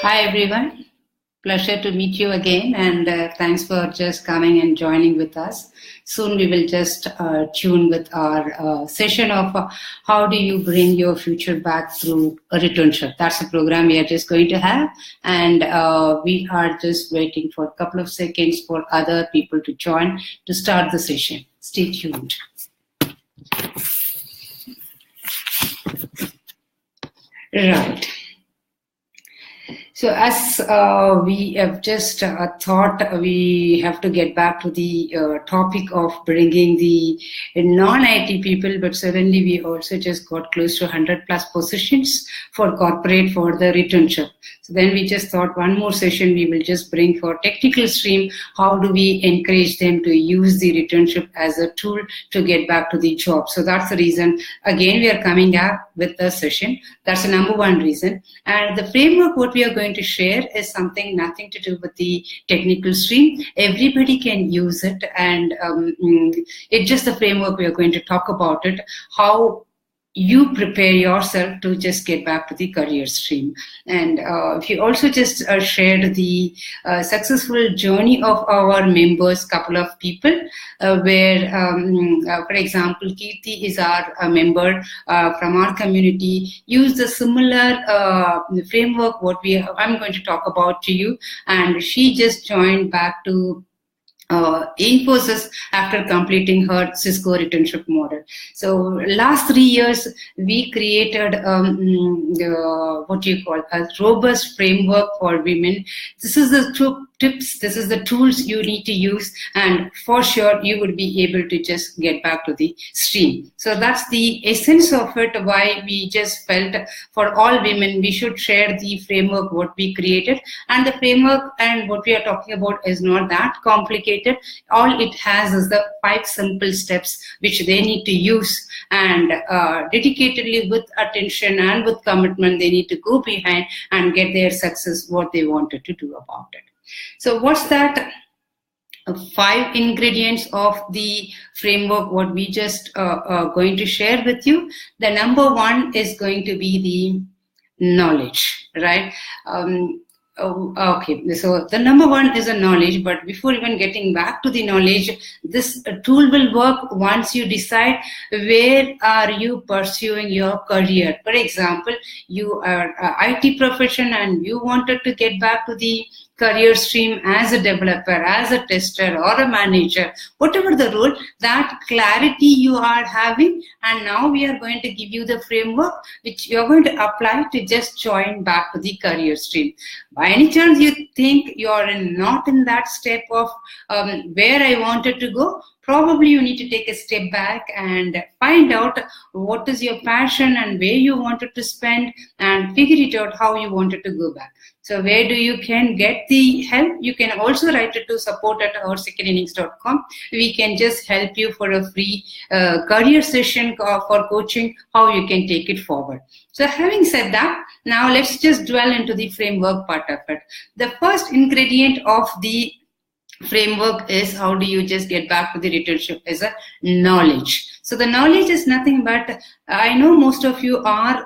Hi everyone, pleasure to meet you again, and thanks for just coming and joining with us. Soon we will just tune with our session of how do you bring your future back through a returnship. That's a program we are just going to have, and we are just waiting for a couple of seconds for other people to join to start the session. Stay tuned. Right. So as we have just thought, we have to get back to the topic of bringing the non-IT people, but suddenly we also just got close to 100 plus positions for corporate for the returnship. So then we just thought one more session we will just bring for technical stream. How do we encourage them to use the returnship as a tool to get back to the job? So that's the reason. Again, we are coming up with the session. That's the number one reason. And the framework what we are going to share is something nothing to do with the technical stream. Everybody can use it, and it's just the framework we are going to talk about it. How you prepare yourself to just get back to the career stream. And if you also just shared the successful journey of our members, couple of people, where, for example, Kirti is our member from our community, use the similar framework what I'm going to talk about to you, and she just joined back to Infosys after completing her Cisco returnship model. So last 3 years, we created what you call a robust framework for women. This is the two tips, this is the tools you need to use, and for sure you would be able to just get back to the stream. So that's the essence of it, why we just felt for all women we should share the framework what we created. And the framework and what we are talking about is not that complicated. All it has is the 5 simple steps which they need to use, and dedicatedly with attention and with commitment they need to go behind and get their success what they wanted to do about it. So what's that 5 ingredients of the framework what we just going to share with you? The number 1 is going to be the knowledge, right? Okay, so the number 1 is a knowledge, but before even getting back to the knowledge, this tool will work once you decide where are you pursuing your career. For example, you are an IT profession and you wanted to get back to the career stream as a developer, as a tester, or a manager, whatever the role, that clarity you are having, and now we are going to give you the framework which you're going to apply to just join back to the career stream. By any chance you think you're not in that step of where I wanted to go, probably you need to take a step back and find out what is your passion and where you wanted to spend, and figure it out how you wanted to go back. So where do you can get the help? You can also write it to support@oursecondInnings.com. We can just help you for a free career session for coaching, how you can take it forward. So having said that, now let's just dwell into the framework part of it. The first ingredient of the framework is how do you just get back to the returnship is a knowledge. So the knowledge is nothing but, I know most of you are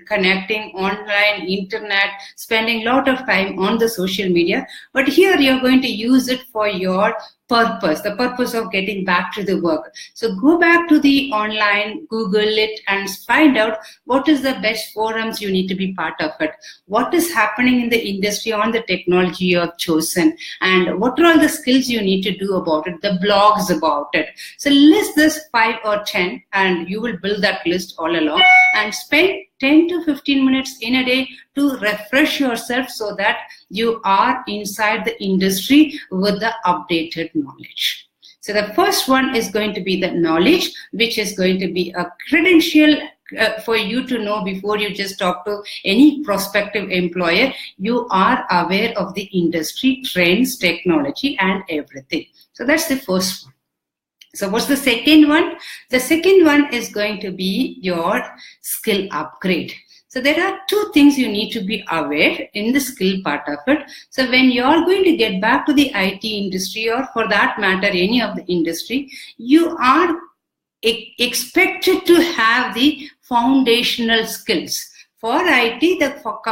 connecting online, internet, spending a lot of time on the social media, but here you're going to use it for your purpose, the purpose of getting back to the work. So go back to the online, Google it, and find out what is the best forums you need to be part of it. What is happening in the industry on the technology you have chosen, and what are all the skills you need to do about it, the blogs about it. So list this 5 or 10, and you will build that list all along, and spend 10 to 15 minutes in a day to refresh yourself so that you are inside the industry with the updated knowledge. So the first one is going to be the knowledge, which is going to be a credential for you to know before you just talk to any prospective employer. You are aware of the industry trends, technology, and everything. So that's the first one. So what's the second one? The second one is going to be your skill upgrade. So there are 2 things you need to be aware in the skill part of it. So when you're going to get back to the IT industry, or for that matter, any of the industry, you are expected to have the foundational skills. For IT, the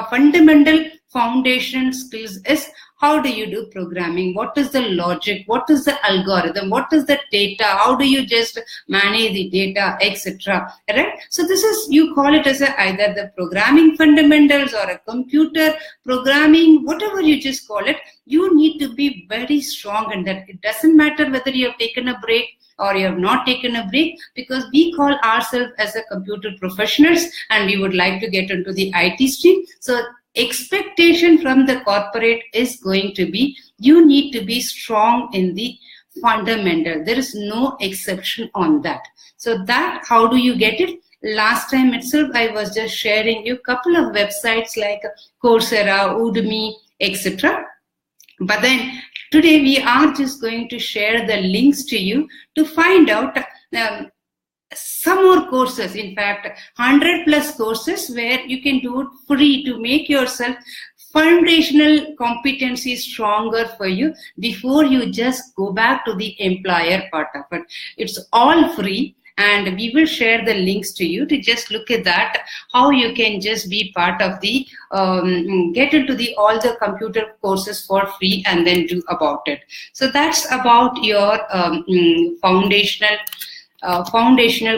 fundamental foundational skills is how do you do programming? What is the logic? What is the algorithm? What is the data? How do you just manage the data, etc. Right? So this is, you call it as either the programming fundamentals or a computer programming, whatever you just call it. You need to be very strong in that. It doesn't matter whether you have taken a break or you have not taken a break, because we call ourselves as a computer professionals and we would like to get into the IT stream. So expectation from the corporate is going to be, you need to be strong in the fundamental. There is no exception on that. So that, how do you get it? Last time itself, I was just sharing you a couple of websites like Coursera, Udemy, etc. But then today we are just going to share the links to you to find out some more courses. In fact, 100+ courses where you can do it free to make yourself foundational competency stronger for you before you just go back to the employer part of it. It's all free. And we will share the links to you to just look at that, how you can just be part of the, get into the all the computer courses for free and then do about it. So that's about your foundational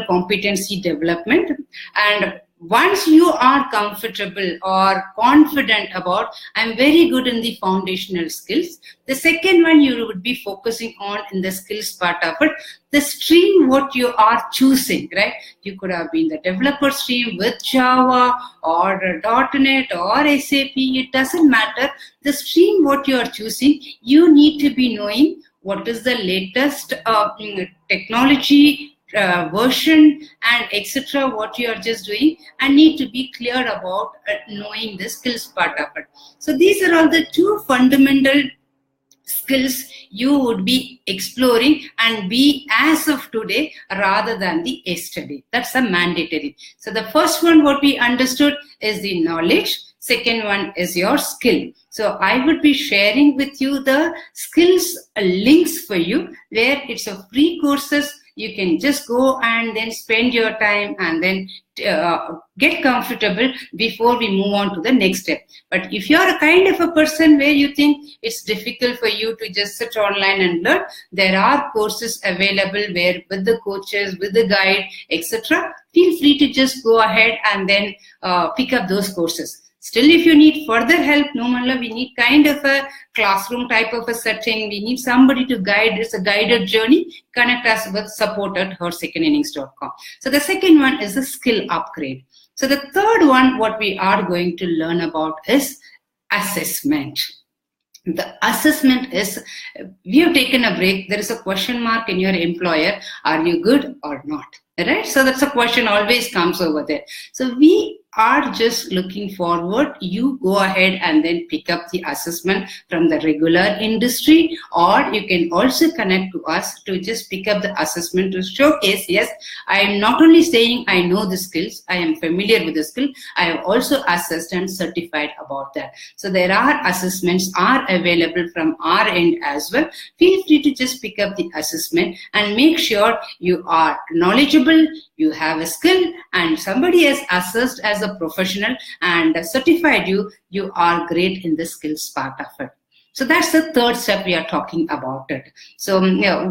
competency development. And once you are comfortable or confident about, I'm very good in the foundational skills, the second one you would be focusing on in the skills part of it, the stream what you are choosing, right? You could have been the developer stream with Java or .NET or SAP, it doesn't matter. The stream what you are choosing, you need to be knowing what is the latest technology version and etc. what you are just doing, and need to be clear about knowing the skills part of it. So these are all the two fundamental skills you would be exploring and be as of today rather than the yesterday. That's a mandatory. So the first one what we understood is the knowledge. Second one is your skill. So I would be sharing with you the skills links for you, where it's a free courses. You can just go and then spend your time and then get comfortable before we move on to the next step. But if you're a kind of a person where you think it's difficult for you to just sit online and learn, there are courses available where with the coaches, with the guide, etc. Feel free to just go ahead and then pick up those courses. Still, if you need further help, no matter, we need kind of a classroom type of a setting. We need somebody to guide. It's a guided journey. Connect us with support@hersecondinnings.com. So the second one is a skill upgrade. So the third one, what we are going to learn about is assessment. The assessment is, we have taken a break. There is a question mark in your employer. Are you good or not? Right? So that's a question always comes over there. So we are just looking forward, you go ahead and then pick up the assessment from the regular industry, or you can also connect to us to just pick up the assessment to showcase, yes, I am not only saying I know the skills, I am familiar with the skill, I have also assessed and certified about that. So there are assessments are available from our end as well. Feel free to just pick up the assessment and make sure you are knowledgeable, you have a skill, and somebody has assessed as a professional and certified you, you are great in the skills part of it. So that's the third step we are talking about it. So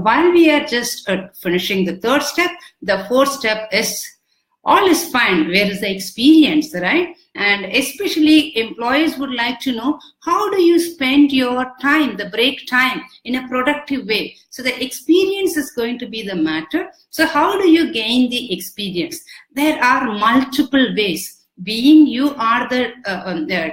while we are just finishing the third step, the fourth step is all is fine. Where is the experience, right? And especially employees would like to know, how do you spend your time, the break time, in a productive way? So the experience is going to be the matter. So how do you gain the experience? There are multiple ways. Being you are the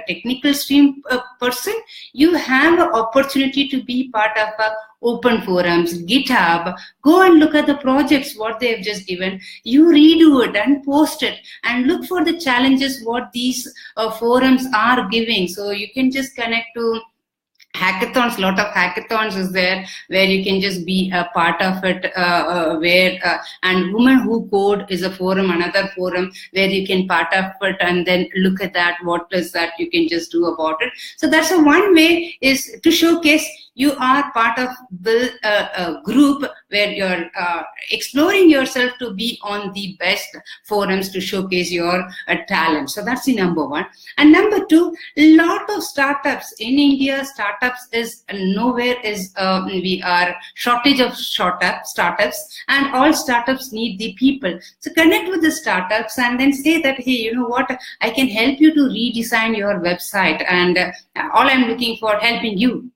technical stream person, you have an opportunity to be part of open forums, GitHub. Go and look at the projects, what they have just given. You redo it and post it and look for the challenges what these forums are giving. So you can just connect to hackathons. Lot of hackathons is there where you can just be a part of it, and Women Who Code is a forum, another forum where you can part of it and then look at that, what is that you can just do about it. So that's a one way is to showcase you are part of a group where you're exploring yourself to be on the best forums to showcase your talent. So that's the number one. And number two, lot of startups in India. Startups is nowhere is we are shortage of startups, and all startups need the people. So connect with the startups and then say that, hey, you know what, I can help you to redesign your website, and all I'm looking for helping you.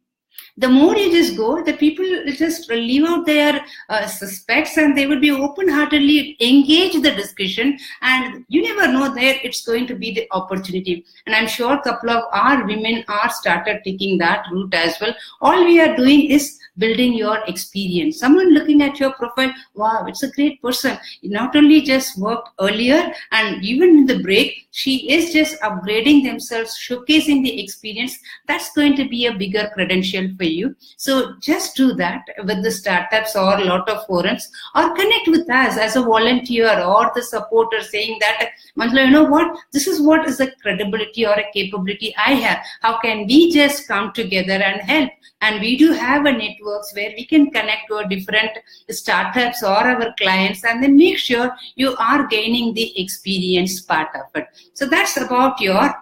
The more you just go, the people will just leave out their suspects, and they will be open-heartedly engage the discussion, and you never know there it's going to be the opportunity. And I'm sure a couple of our women are started taking that route as well. All we are doing is building your experience. Someone looking at your profile, wow, it's a great person. You not only just worked earlier, and even in the break, she is just upgrading themselves, showcasing the experience. That's going to be a bigger credential for you. So just do that with the startups or a lot of forums, or connect with us as a volunteer or the supporter, saying that, Manjula, you know what, this is what is a credibility or a capability I have. How can we just come together and help? And we do have a networks where we can connect to a different startups or our clients, and then make sure you are gaining the experience part of it. So that's about your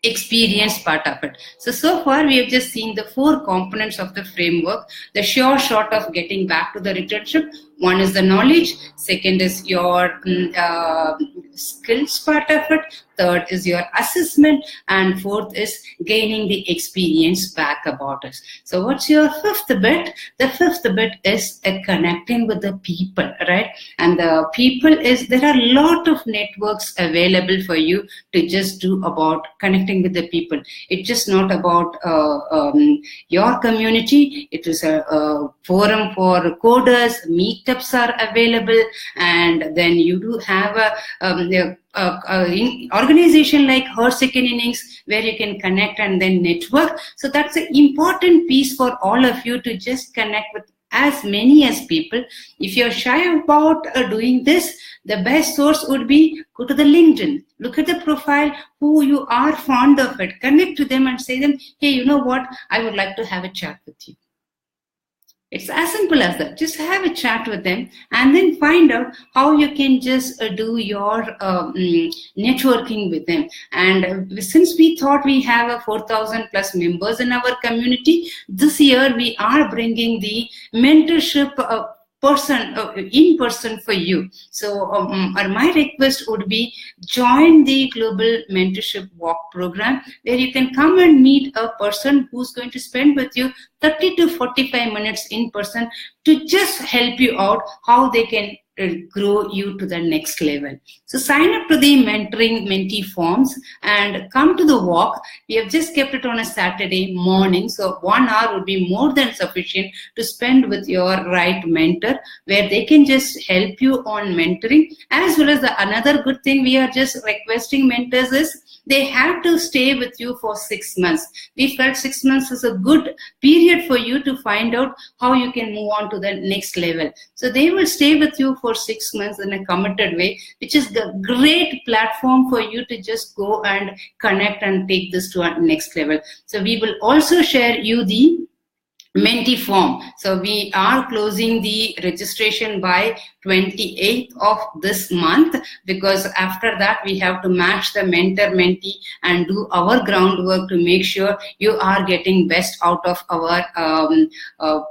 experience part of it. So far we have just seen the 4 components of the framework. The sure shot of getting back to the returnship. One is the knowledge. Second is your skills part of it. Third is your assessment. And fourth is gaining the experience back about us. So what's your fifth bit? The fifth bit is connecting with the people, right? And the people is, there are a lot of networks available for you to just do about connecting with the people. It's just not about your community. It is a forum for coders. Meetups are available, and then you do have a organization like Her Second Innings, where you can connect and then network. So that's an important piece for all of you to just connect with as many as people. If you're shy about doing this, the best source would be go to the LinkedIn, look at the profile, who you are fond of it, connect to them and say them, hey, you know what, I would like to have a chat with you. It's as simple as that. Just have a chat with them and then find out how you can just do your networking with them. And since we thought we have a 4,000 plus members in our community, this year we are bringing the mentorship in person for you. So my request would be join the Global Mentorship Walk program, where you can come and meet a person who's going to spend with you 30 to 45 minutes in person to just help you out how they can grow you to the next level. So sign up to the mentoring mentee forms and come to the walk. We have just kept it on a Saturday morning, so 1 hour would be more than sufficient to spend with your right mentor, where they can just help you on mentoring. As well as another good thing we are just requesting mentors is they have to stay with you for 6 months. We felt 6 months is a good period for you to find out how you can move on to the next level. So they will stay with you for 6 months in a committed way, which is the great platform for you to just go and connect and take this to our next level. So we will also share you the mentee form. So we are closing the registration by 28th of this month, because after that we have to match the mentor-mentee and do our groundwork to make sure you are getting best out of our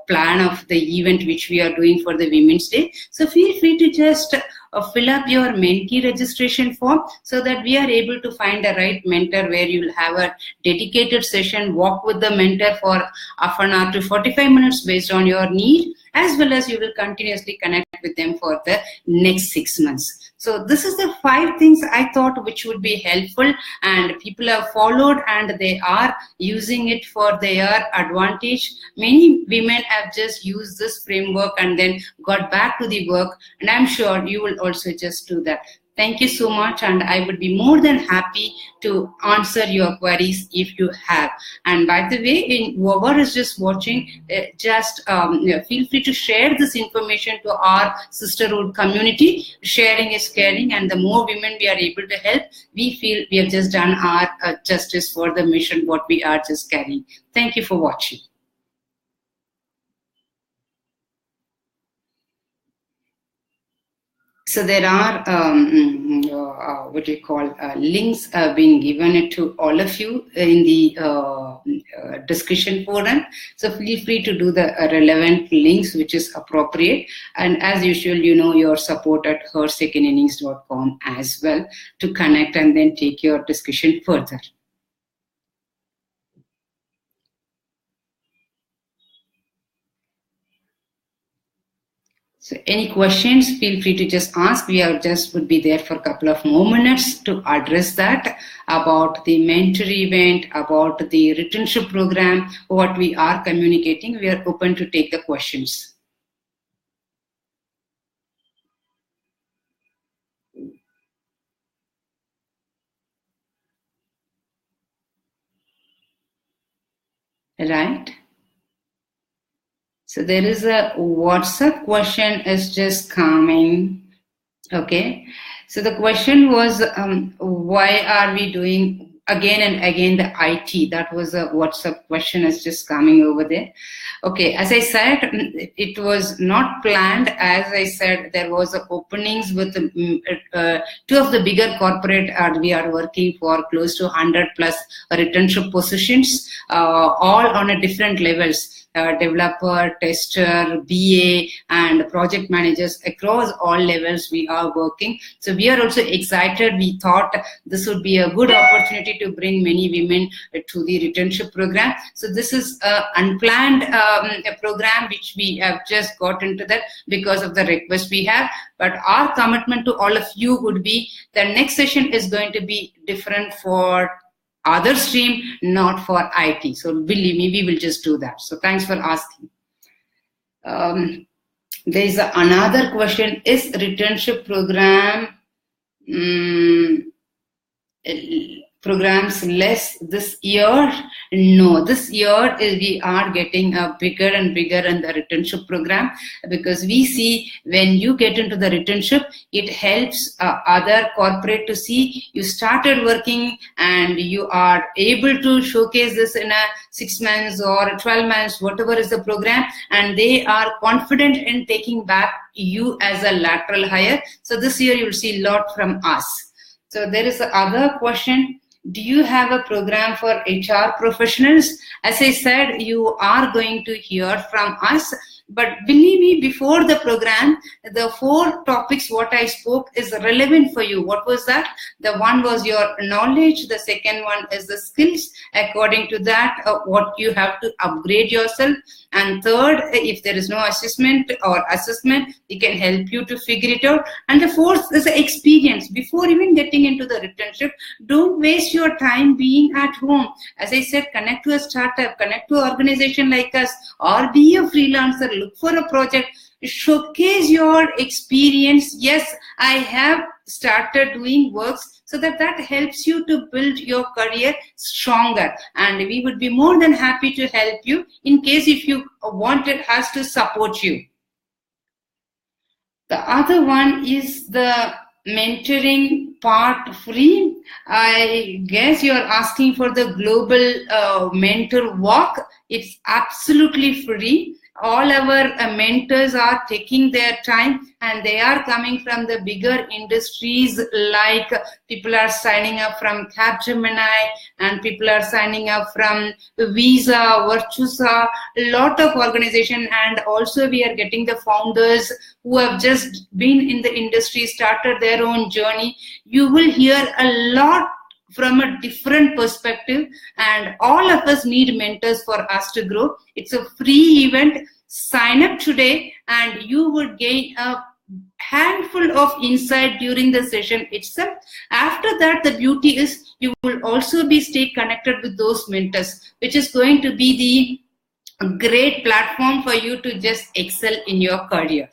plan of the event which we are doing for the Women's Day. So feel free to just fill up your mentee registration form so that we are able to find the right mentor, where you will have a dedicated session, walk with the mentor for half an hour to 45 minutes based on your need, as well as you will continuously connect with them for the next 6 months. So this is the 5 things I thought which would be helpful, and people have followed and they are using it for their advantage. Many women have just used this framework and then got back to the work, and I'm sure you will also just do that. Thank you so much, and I would be more than happy to answer your queries if you have. And by the way, whoever is just watching, just feel free to share this information to our sisterhood community. Sharing is caring, and the more women we are able to help, we feel we have just done our justice for the mission what we are just carrying. Thank you for watching. So there are what do you call links being given to all of you in the discussion forum. So feel free to do the relevant links which is appropriate. And as usual, your support at hersecondinnings.com as well to connect and then take your discussion further. So any questions, feel free to just ask. We would be there for a couple of more minutes to address that about the mentor event, about the returnship program, what we are communicating. We are open to take the questions. Right? So there is a WhatsApp question is just coming. Okay. So the question was, why are we doing again and again the IT? That was a WhatsApp question is just coming over there. Okay. As I said, it was not planned. As I said, there was openings with two of the bigger corporate we are working for close to 100 plus returnship positions, all on a different levels. Developer, tester, BA, and project managers across all levels we are working. So we are also excited. We thought this would be a good opportunity to bring many women to the returnship program. So this is an unplanned program which we have just got into that because of the request we have. But our commitment to all of you would be the next session is going to be different for other stream, not for IT. So believe me, we will just do that. So thanks for asking. There is another question. Is returnship program programs less this year? No, this year we are getting a bigger and bigger in the returnship program, because we see when you get into the returnship, it helps other corporate to see you started working and you are able to showcase this in a 6 months or 12 months, whatever is the program, and they are confident in taking back you as a lateral hire. So this year you will see a lot from us. So there is another question. Do you have a program for HR professionals? As I said, you are going to hear from us. But believe me, before the program, the 4 topics what I spoke is relevant for you. What was that? The one was your knowledge. The second one is the skills. According to that, what you have to upgrade yourself. And third, if there is no assessment, it can help you to figure it out. And the fourth is the experience. Before even getting into the returnship, don't waste your time being at home. As I said, connect to a startup, connect to an organization like us, or be a freelancer, look for a project, showcase your experience. Yes, I have started doing works, so that helps you to build your career stronger. And we would be more than happy to help you in case if you want us to support you. The other one is the mentoring part free. I guess you're asking for the global mentor walk. It's absolutely free. All our mentors are taking their time, and they are coming from the bigger industries, like people are signing up from Capgemini, and people are signing up from Visa, Virtusa, a lot of organization. And also we are getting the founders who have just been in the industry, started their own journey. You will hear a lot from a different perspective, and all of us need mentors for us to grow. It's a free event. Sign up today and you would gain a handful of insight during the session itself. After that, the beauty is you will also stay connected with those mentors, which is going to be the great platform for you to just excel in your career.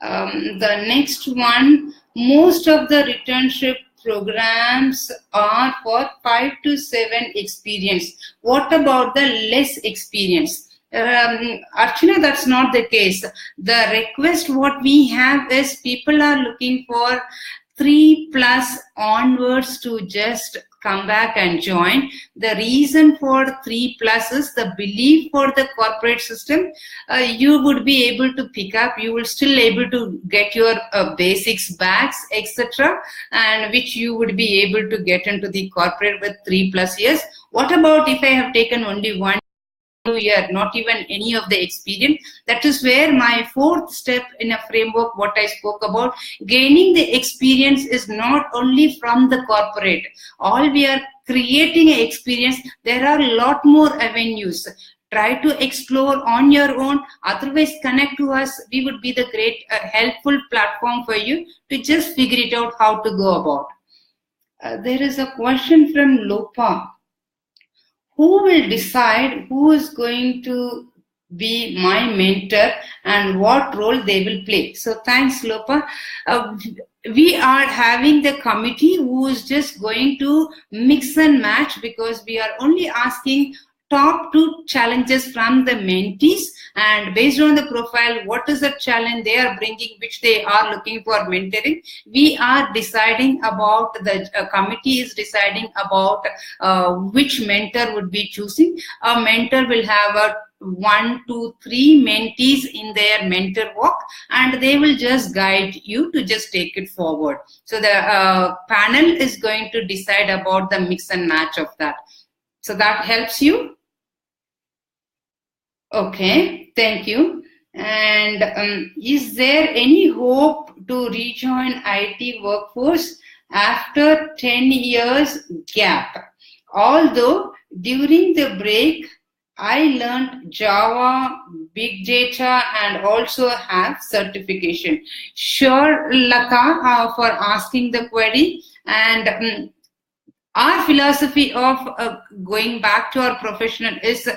The next one, most of the returnship programs are for 5 to 7 experience. What about the less experience? Archana, that's not the case. The request what we have is people are looking for 3+ onwards to just come back and join. The reason for 3+ is the belief for the corporate system. You would be able to pick up, you will still able to get your basics back, etc., and which you would be able to get into the corporate with 3+ years. What about if I have taken only 1 year, not even any of the experience? That is where my 4th step in a framework, what I spoke about, gaining the experience is not only from the corporate. All we are creating an experience, there are a lot more avenues. Try to explore on your own, otherwise connect to us. We would be the great helpful platform for you to just figure it out how to go about. There is a question from Lopa. Who will decide who is going to be my mentor and what role they will play? So thanks, Lopa. We are having the committee who is just going to mix and match, because we are only asking top 2 challenges from the mentees, and based on the profile, what is the challenge they are bringing, which they are looking for mentoring. We are deciding about, the committee is deciding about which mentor would be choosing. A mentor will have a 1, 2, 3 mentees in their mentor walk, and they will just guide you to just take it forward. So the panel is going to decide about the mix and match of that. So that helps you. Okay, thank you. And is there any hope to rejoin IT workforce after 10 years gap? Although during the break, I learned Java, big data, and also have certification. Sure, Lata, for asking the query. And our philosophy of going back to our professional is,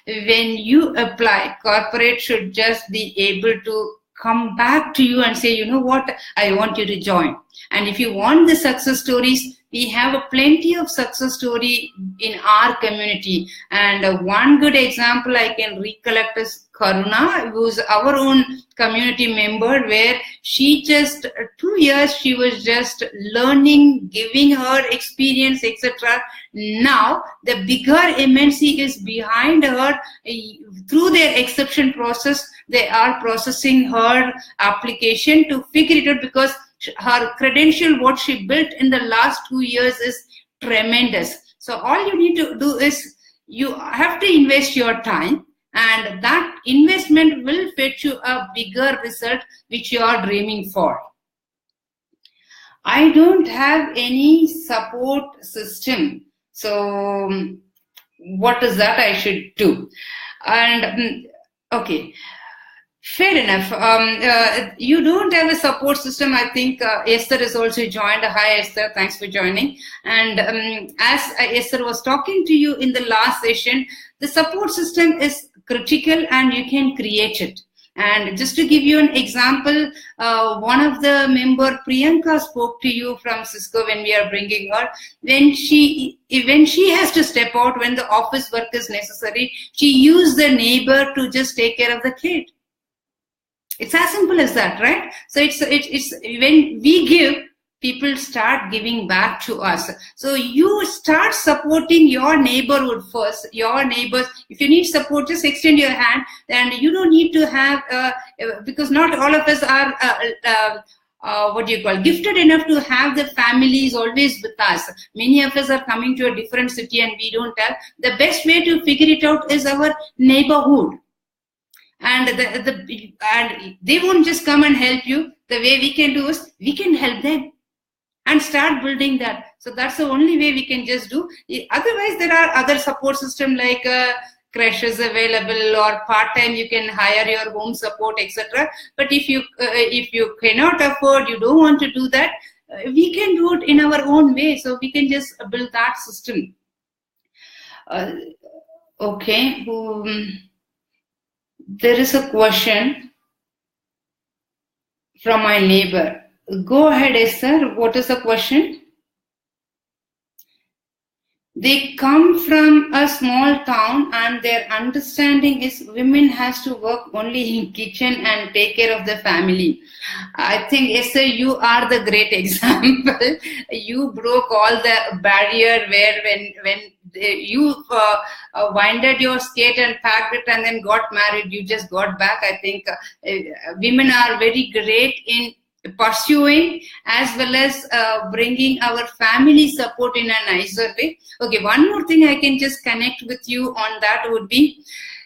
when you apply, corporate should just be able to come back to you and say, you know what, I want you to join. And if you want the success stories, we have plenty of success story in our community. And one good example I can recollect is Karuna, who's our own community member, where she just 2 years she was just learning, giving her experience, etc. Now the bigger MNC is behind her. Through their exception process, they are processing her application to figure it out, because her credential, what she built in the last 2 years, is tremendous. So all you need to do is, you have to invest your time, and that investment will fetch you a bigger result which you are dreaming for. I don't have any support system, so what is that I should do? And okay, fair enough. You don't have a support system. I think Esther has also joined. Hi, Esther. Thanks for joining. And as Esther was talking to you in the last session, the support system is critical and you can create it. And just to give you an example, one of the member, Priyanka, spoke to you from Cisco when we are bringing her. When she has to step out, when the office work is necessary, she used the neighbor to just take care of the kid. It's as simple as that, right? So it's when we give, people start giving back to us. So you start supporting your neighborhood first, your neighbors. If you need support, just extend your hand, and you don't need to have, because not all of us are gifted enough to have the families always with us. Many of us are coming to a different city and we don't have. The best way to figure it out is our neighborhood. And and they won't just come and help you. The way we can do is, we can help them and start building that. So that's the only way we can just do. Otherwise, there are other support systems like crashes available, or part-time you can hire your home support, etc. But if you cannot afford, you don't want to do that, we can do it in our own way. So we can just build that system. Okay. There is a question from my neighbor. Go ahead, Esther. What is the question? they come from a small town and their understanding is women has to work only in kitchen and take care of the family. I think, Esther, you are the great example. You broke all the barrier where when you winded your skate and packed it and then got married, you just got back. I think women are very great in pursuing as well as bringing our family support in a nicer way. Okay, one more thing I can just connect with you on that would be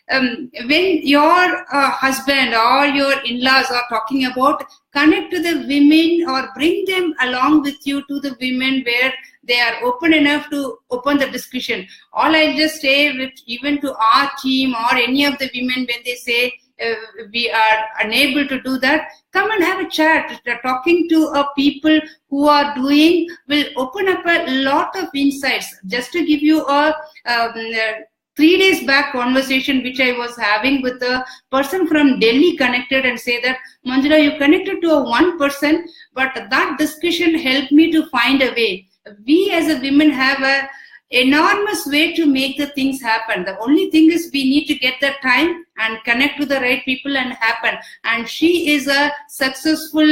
when your husband or your in-laws are talking about, connect to the women or bring them along with you to the women where they are open enough to open the discussion. All I just say with even to our team or any of the women when they say we are unable to do that, come and have a chat. Talking to people who are doing will open up a lot of insights. Just to give you a 3 days back conversation which I was having with a person from Delhi connected and say that, Manjula, you connected to a one person, but that discussion helped me to find a way. We as a women have a enormous way to make the things happen. The only thing is we need to get the time and connect to the right people and happen. And she is a successful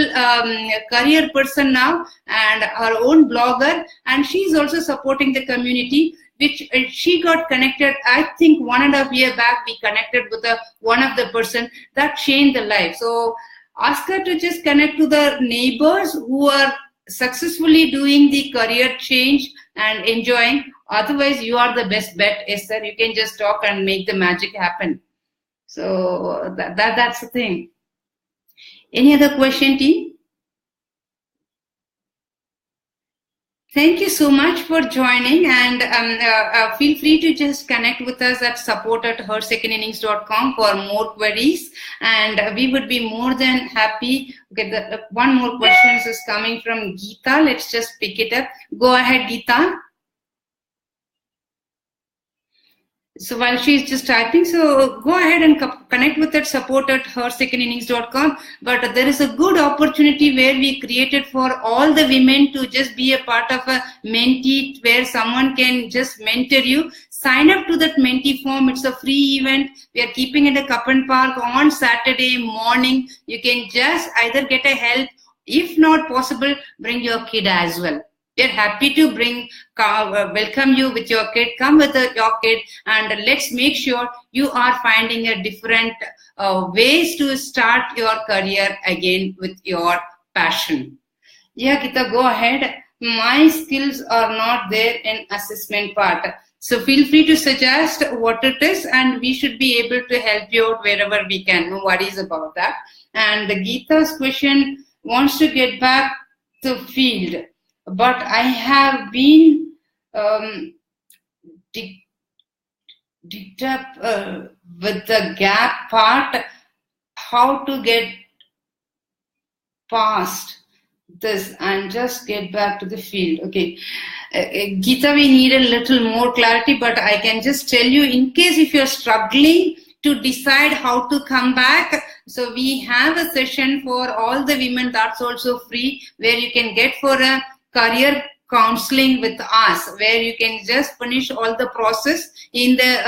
career person now and her own blogger, and she is also supporting the community, which she got connected. I think 1.5 years back we connected with one of the person that changed the life. So ask her to just connect to the neighbors who are successfully doing the career change and enjoying. Otherwise, you are the best bet, Esther. You can just talk and make the magic happen. So that's the thing. Any other question, team? Thank you so much for joining, and feel free to just connect with us at support@hersecondinnings.com for more queries, and we would be more than happy. Okay, one more question is coming from Geeta. Let's just pick it up. Go ahead, Geeta. So while she's just typing, so go ahead and connect with that support@hersecondinnings.com. But there is a good opportunity where we created for all the women to just be a part of a mentee where someone can just mentor you. Sign up to that mentee form. It's a free event. We are keeping it at Kappan Park on Saturday morning. You can just either get a help. If not possible, bring your kid as well. We're happy to welcome you with your kid. Come with your kid, and let's make sure you are finding a different ways to start your career again with your passion. Yeah, Geeta, go ahead. My skills are not there in assessment part. So feel free to suggest what it is, and we should be able to help you out wherever we can. No worries about that. And Geeta's question wants to get back to field. But I have been digged up with the gap part, how to get past this and just get back to the field. Okay, Geeta, we need a little more clarity, but I can just tell you, in case if you're struggling to decide how to come back, so we have a session for all the women that's also free, where you can get for a career counseling with us, where you can just finish all the process in the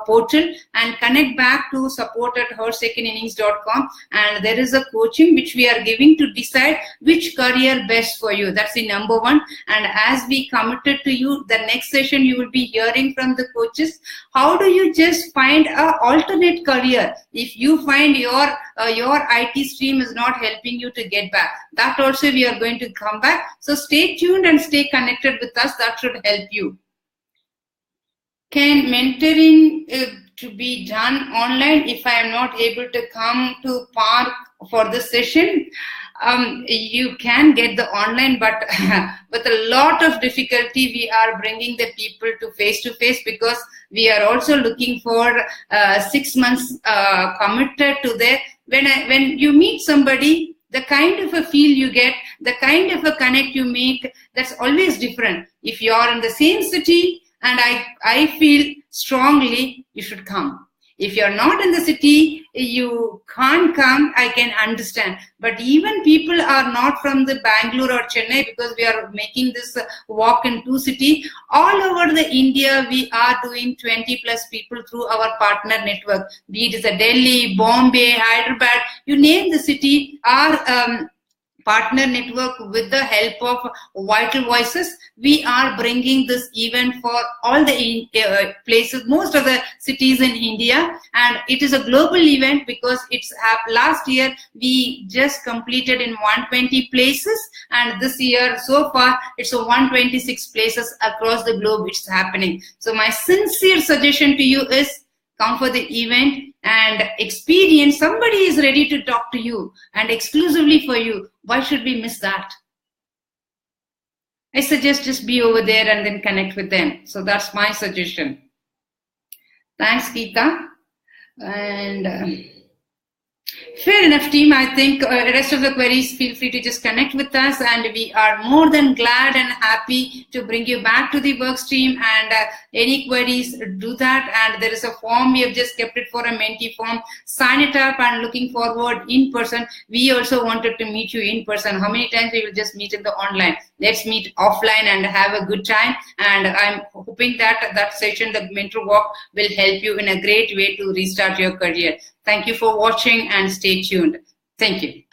portal and connect back to support@hersecondinnings.com, and there is a coaching which we are giving to decide which career best for you. That's the number one. And as we committed to you, the next session you will be hearing from the coaches, how do you just find an alternate career if you find your IT stream is not helping you to get back. That also we are going to come back. So stay tuned and stay connected with us. That should help you. Can mentoring to be done online if I am not able to come to park for the session? You can get the online, but with a lot of difficulty we are bringing the people to face because we are also looking for 6 months committed to there. When you meet somebody, the kind of a feel you get, the kind of a connect you make, that's always different. If you are in the same city and I feel strongly, you should come. If you're not in the city, you can't come, I can understand. But even people are not from the Bangalore or Chennai, because we are making this walk in 2 cities. All over the India, we are doing 20 plus people through our partner network. Be it is a Delhi, Bombay, Hyderabad, you name the city, our partner network, with the help of Vital Voices, we are bringing this event for all the places, most of the cities in India, and it is a global event because it's last year we just completed in 120 places, and this year so far it's 126 places across the globe it's happening. So my sincere suggestion to you is, come for the event and experience. Somebody is ready to talk to you and exclusively for you. Why should we miss that? I suggest just be over there and then connect with them. So that's my suggestion. Thanks, Geeta. And fair enough, team. I think the rest of the queries, feel free to just connect with us, and we are more than glad and happy to bring you back to the work stream. And any queries, do that. And there is a form, we have just kept it for a mentee form. Sign it up, and looking forward in person. We also wanted to meet you in person. How many times we will just meet in the online? Let's meet offline and have a good time. And I'm hoping that that session, the mentor walk, will help you in a great way to restart your career. Thank you for watching and stay tuned. Thank you.